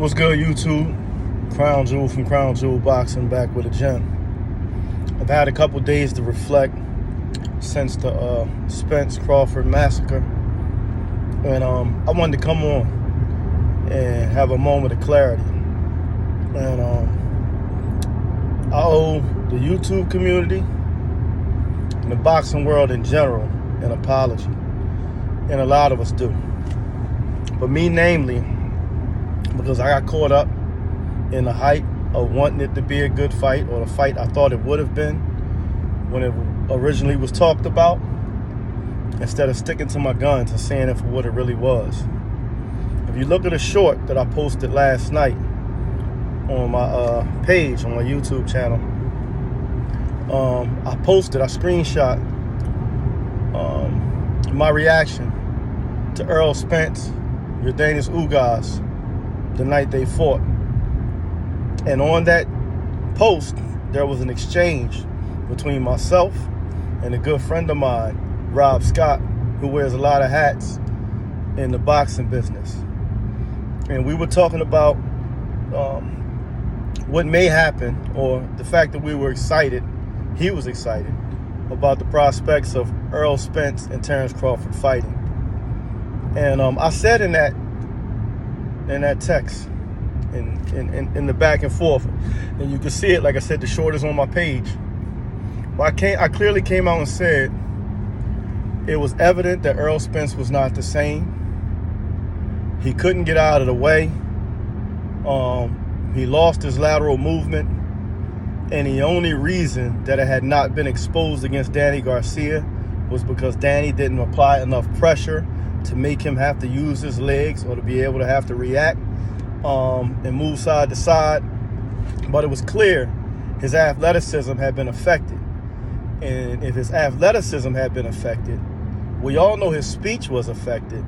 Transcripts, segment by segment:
What's good, YouTube? Crown Jewel from Crown Jewel Boxing back with a gem. I've had a couple days to reflect since the Spence Crawford massacre, and I wanted to come on and have a moment of clarity. And I owe the YouTube community and the boxing world in general an apology, and a lot of us do. But me namely, because I got caught up in the hype of wanting it to be a good fight, or the fight I thought it would have been when it originally was talked about, instead of sticking to my guns and saying it for what it really was. If you look at a short that I posted last night on my page, on my YouTube channel, I screenshot my reaction to Errol Spence, Yordenis Ugas, the night they fought. And on that post, there was an exchange between myself and a good friend of mine, Rob Scott, who wears a lot of hats in the boxing business. And we were talking about what may happen, or the fact that we were excited, he was excited, about the prospects of Errol Spence and Terence Crawford fighting. And I said in that text, in the back and forth, and you can see it, like I said, the short is on my page. Well, I clearly came out and said it was evident that Errol Spence was not the same. He couldn't get out of the way. He lost his lateral movement, and the only reason that it had not been exposed against Danny Garcia was because Danny didn't apply enough pressure to make him have to use his legs, or to be able to have to react and move side to side. But it was clear his athleticism had been affected. And if his athleticism had been affected, we all know his speech was affected.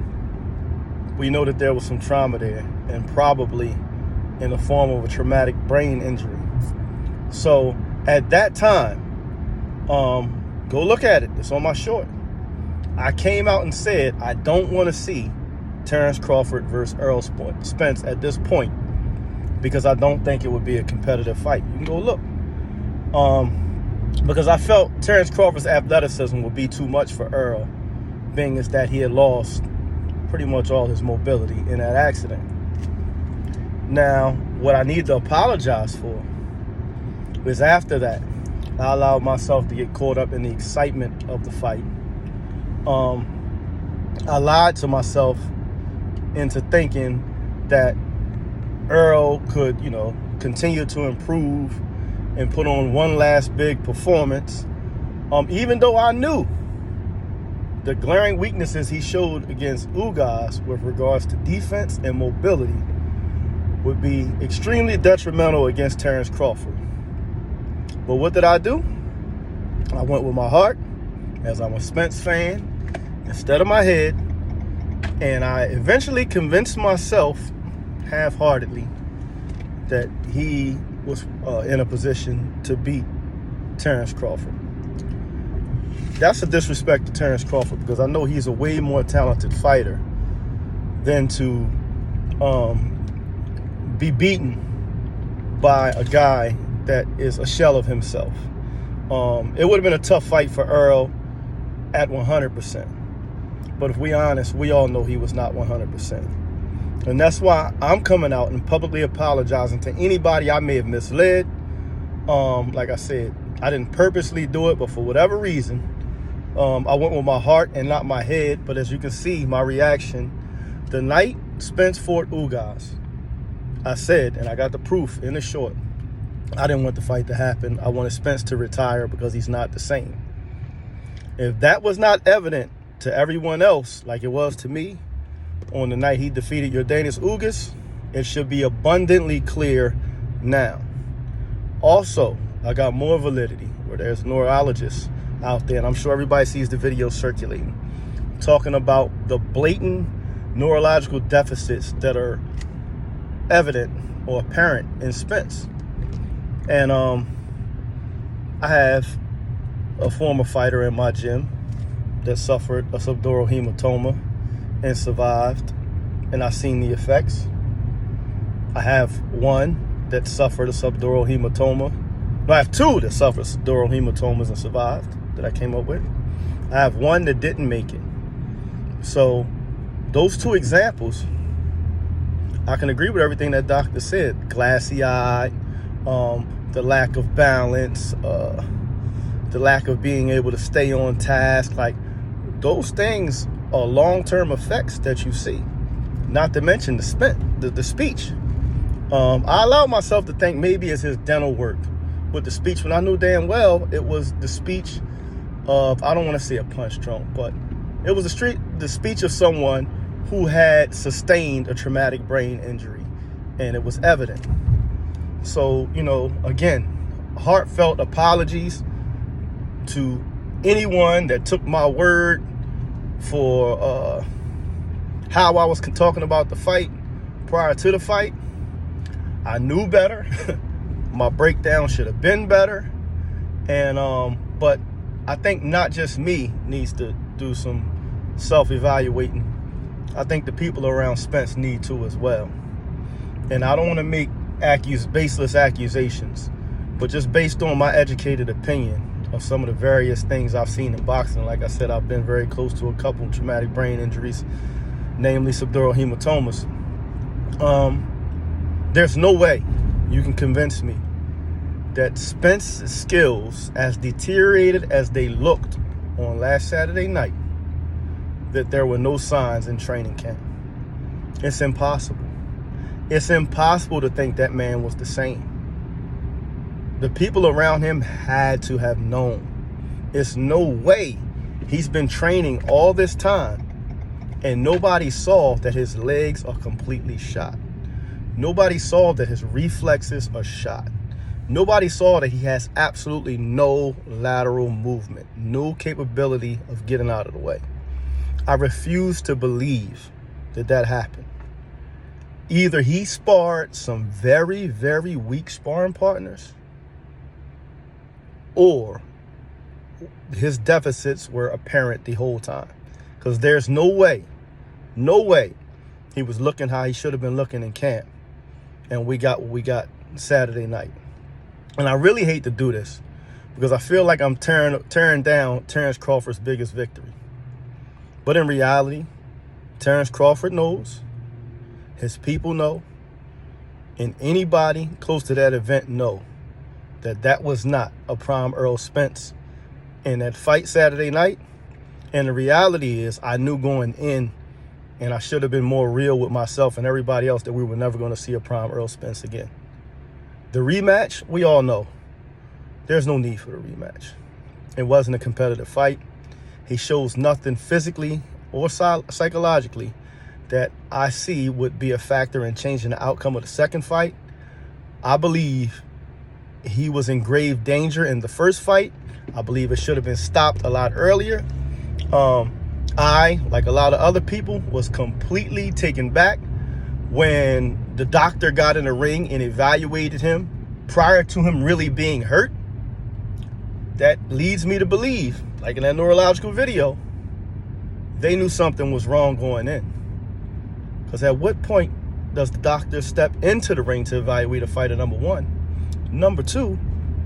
We know that there was some trauma there, and probably in the form of a traumatic brain injury. So at that time, go look at it. It's on my short. I came out and said, I don't want to see Terence Crawford versus Errol Spence at this point, because I don't think it would be a competitive fight. You can go look. Because I felt Terence Crawford's athleticism would be too much for Errol, being as that he had lost pretty much all his mobility in that accident. Now, what I need to apologize for is, after that, I allowed myself to get caught up in the excitement of the fight. I lied to myself into thinking that Errol could, continue to improve and put on one last big performance, even though I knew the glaring weaknesses he showed against Ugas with regards to defense and mobility would be extremely detrimental against Terence Crawford. But what did I do? I went with my heart, as I'm a Spence fan, instead of my head, and I eventually convinced myself half-heartedly that he was in a position to beat Terence Crawford. That's a disrespect to Terence Crawford, because I know he's a way more talented fighter than to be beaten by a guy that is a shell of himself. It would have been a tough fight for Errol at 100%. But if we're honest, we all know he was not 100%. And that's why I'm coming out and publicly apologizing to anybody I may have misled. Like I said, I didn't purposely do it, but for whatever reason, I went with my heart and not my head. But as you can see, my reaction, the night Spence fought Ugas, I said, and I got the proof in the short, I didn't want the fight to happen. I wanted Spence to retire because he's not the same. If that was not evident to everyone else, like it was to me on the night he defeated Yordenis Ugas, it should be abundantly clear now. Also, I got more validity, where there's neurologists out there, and I'm sure everybody sees the video circulating, talking about the blatant neurological deficits that are evident or apparent in Spence. And I have a former fighter in my gym that suffered a subdural hematoma and survived, and I've seen the effects. I have one that suffered a subdural hematoma. No, I have two that suffered subdural hematomas and survived that I came up with. I have one that didn't make it. So those two examples, I can agree with everything that doctor said. Glassy-eyed, the lack of balance, the lack of being able to stay on task. Like, those things are long-term effects that you see. Not to mention the speech. I allowed myself to think maybe it's his dental work with the speech, when I knew damn well it was the speech of, I don't want to say a punch drunk, but it was the speech of someone who had sustained a traumatic brain injury, and it was evident. So, again, heartfelt apologies to anyone that took my word for how I was talking about the fight prior to the fight. I knew better. My breakdown should have been better. And but I think not just me needs to do some self-evaluating. I think the people around Spence need to as well. And I don't want to make baseless accusations, but just based on my educated opinion of some of the various things I've seen in boxing. Like I said, I've been very close to a couple traumatic brain injuries, namely subdural hematomas. There's no way you can convince me that Spence's skills, as deteriorated as they looked on last Saturday night, that there were no signs in training camp. It's impossible. It's impossible to think that man was the same. The people around him had to have known. It's no way he's been training all this time and nobody saw that his legs are completely shot. Nobody saw that his reflexes are shot. Nobody saw that he has absolutely no lateral movement, no capability of getting out of the way. I refuse to believe that happened. Either he sparred some very, very weak sparring partners, or his deficits were apparent the whole time. Because there's no way he was looking how he should have been looking in camp. And we got what we got Saturday night. And I really hate to do this because I feel like I'm tearing down Terence Crawford's biggest victory. But in reality, Terence Crawford knows, his people know, and anybody close to that event know that was not a prime Errol Spence in that fight Saturday night. And the reality is, I knew going in, and I should have been more real with myself and everybody else, that we were never going to see a prime Errol Spence again. The rematch, we all know, there's no need for the rematch. It wasn't a competitive fight. He shows nothing physically or psychologically that I see would be a factor in changing the outcome of the second fight. I believe he was in grave danger in the first fight. I believe it should have been stopped a lot earlier. I, like a lot of other people, was completely taken back when the doctor got in the ring and evaluated him prior to him really being hurt. That leads me to believe, like in that neurological video, they knew something was wrong going in. Because at what point does the doctor step into the ring to evaluate a fighter, number one? Number two,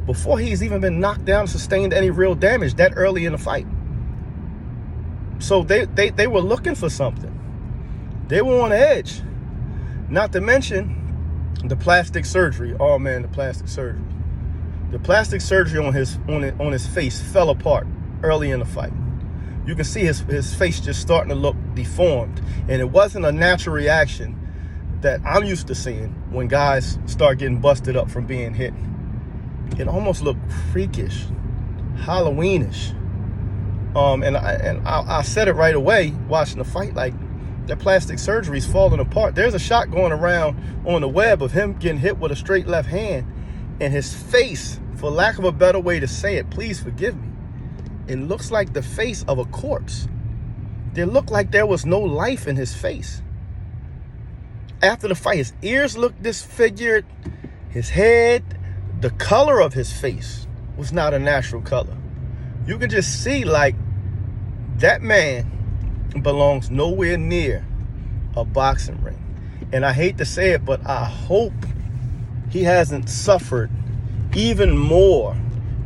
before he's even been knocked down and sustained any real damage that early in the fight. So they were looking for something. They were on edge. Not to mention the plastic surgery. Oh man, the plastic surgery. The plastic surgery on his face fell apart early in the fight. You can see his face just starting to look deformed. And it wasn't a natural reaction that I'm used to seeing when guys start getting busted up from being hit. It almost looked freakish, Halloweenish. And I said it right away watching the fight, like, that plastic surgery's falling apart. There's a shot going around on the web of him getting hit with a straight left hand, and his face, for lack of a better way to say it, please forgive me, it looks like the face of a corpse. It looked like there was no life in his face. After the fight, his ears looked disfigured, his head, the color of his face was not a natural color. You can just see, like, that man belongs nowhere near a boxing ring. And I hate to say it, but I hope he hasn't suffered even more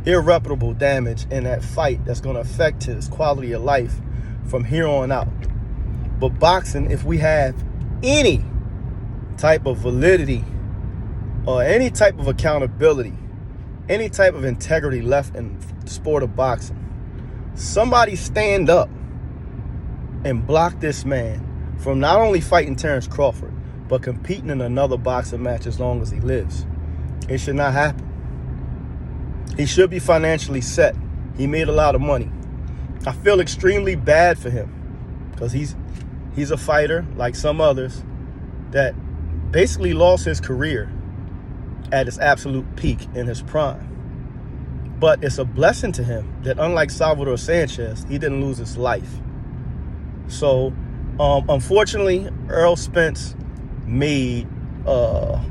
irreparable damage in that fight that's going to affect his quality of life from here on out. But boxing, if we have any type of validity or any type of accountability, any type of integrity left in the sport of boxing, somebody stand up and block this man from not only fighting Terence Crawford, but competing in another boxing match as long as he lives. It should not happen. He should be financially set. He made a lot of money. I feel extremely bad for him because he's a fighter like some others that basically lost his career at its absolute peak in his prime. But it's a blessing to him that, unlike Salvador Sanchez, he didn't lose his life. So, unfortunately, Errol Spence made a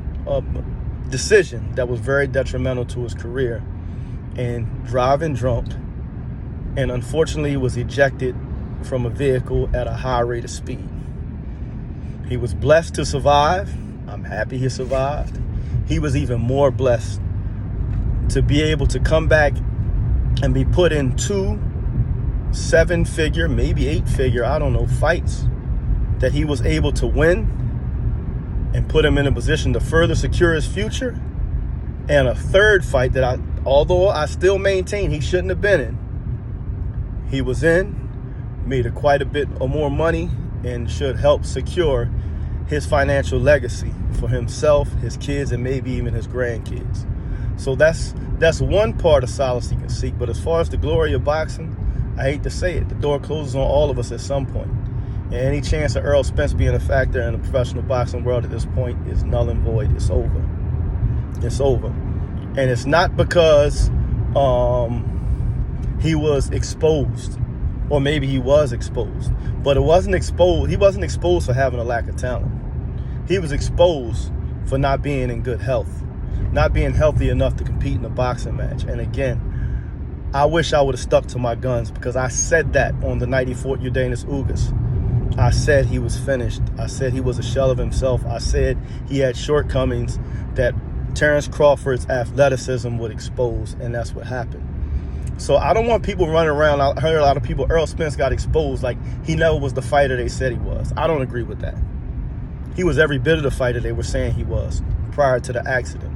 decision that was very detrimental to his career and driving drunk, and unfortunately was ejected from a vehicle at a high rate of speed. He was blessed to survive. I'm happy he survived. He was even more blessed to be able to come back and be put in 2 7-figure, maybe 8-figure, I don't know, fights that he was able to win and put him in a position to further secure his future. And a third fight that although I still maintain he shouldn't have been in, he was in, made quite a bit of more money, and should help secure his financial legacy for himself, his kids, and maybe even his grandkids. So that's one part of solace he can seek. But as far as the glory of boxing, I hate to say it, the door closes on all of us at some point. And any chance of Errol Spence being a factor in the professional boxing world at this point is null and void. It's over. It's over. And it's not because he was exposed, or maybe he was exposed, but he wasn't exposed for having a lack of talent. He was exposed for not being in good health, not being healthy enough to compete in a boxing match. And again, I wish I would have stuck to my guns, because I said that on the night he fought Udenis Ugas. I said he was finished. I said he was a shell of himself. I said he had shortcomings that Terence Crawford's athleticism would expose, and that's what happened. So I don't want people running around. I heard a lot of people, Errol Spence got exposed like he never was the fighter they said he was. I don't agree with that. He was every bit of the fighter they were saying he was prior to the accident.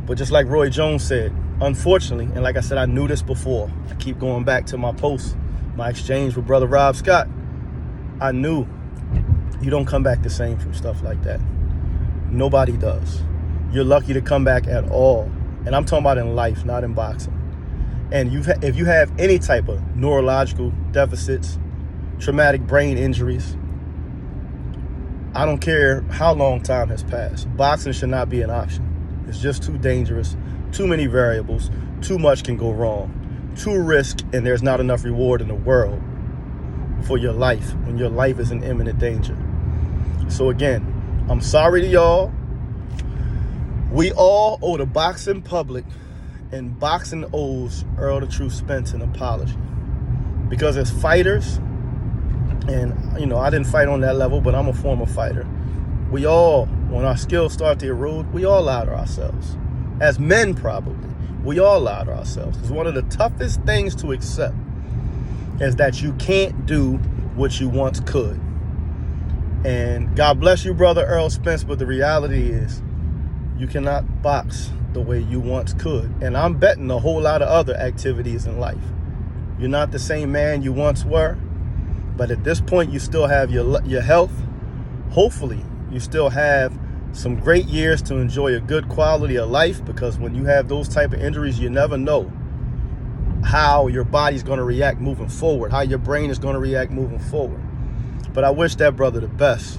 But just like Roy Jones said, unfortunately, and like I said, I knew this before. I keep going back to my post, my exchange with Brother Rob Scott. I knew you don't come back the same from stuff like that. Nobody does. You're lucky to come back at all. And I'm talking about in life, not in boxing. And if you have any type of neurological deficits, traumatic brain injuries, I don't care how long time has passed, boxing should not be an option. It's just too dangerous, too many variables, too much can go wrong, too risk, and there's not enough reward in the world for your life when your life is in imminent danger. So again, I'm sorry to y'all. We all owe the boxing public, and boxing owes Earl the Truth Spence an apology. Because as fighters, and I didn't fight on that level, but I'm a former fighter, we all, when our skills start to erode, we all lie to ourselves. As men, probably, we all lie to ourselves. It's one of the toughest things to accept, is that you can't do what you once could. And God bless you, brother Errol Spence, but the reality is you cannot box the way you once could. And I'm betting a whole lot of other activities in life. You're not the same man you once were, but at this point you still have your health. Hopefully you still have some great years to enjoy a good quality of life, because when you have those type of injuries, you never know how your body's going to react moving forward, how your brain is going to react moving forward. But I wish that brother the best.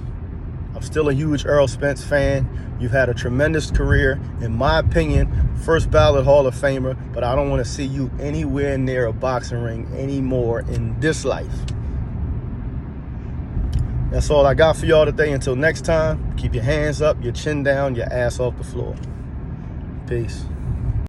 I'm still a huge Errol Spence fan. You've had a tremendous career. In my opinion, first ballot Hall of Famer, but I don't want to see you anywhere near a boxing ring anymore in this life. That's all I got for y'all today. Until next time, keep your hands up, your chin down, your ass off the floor. Peace.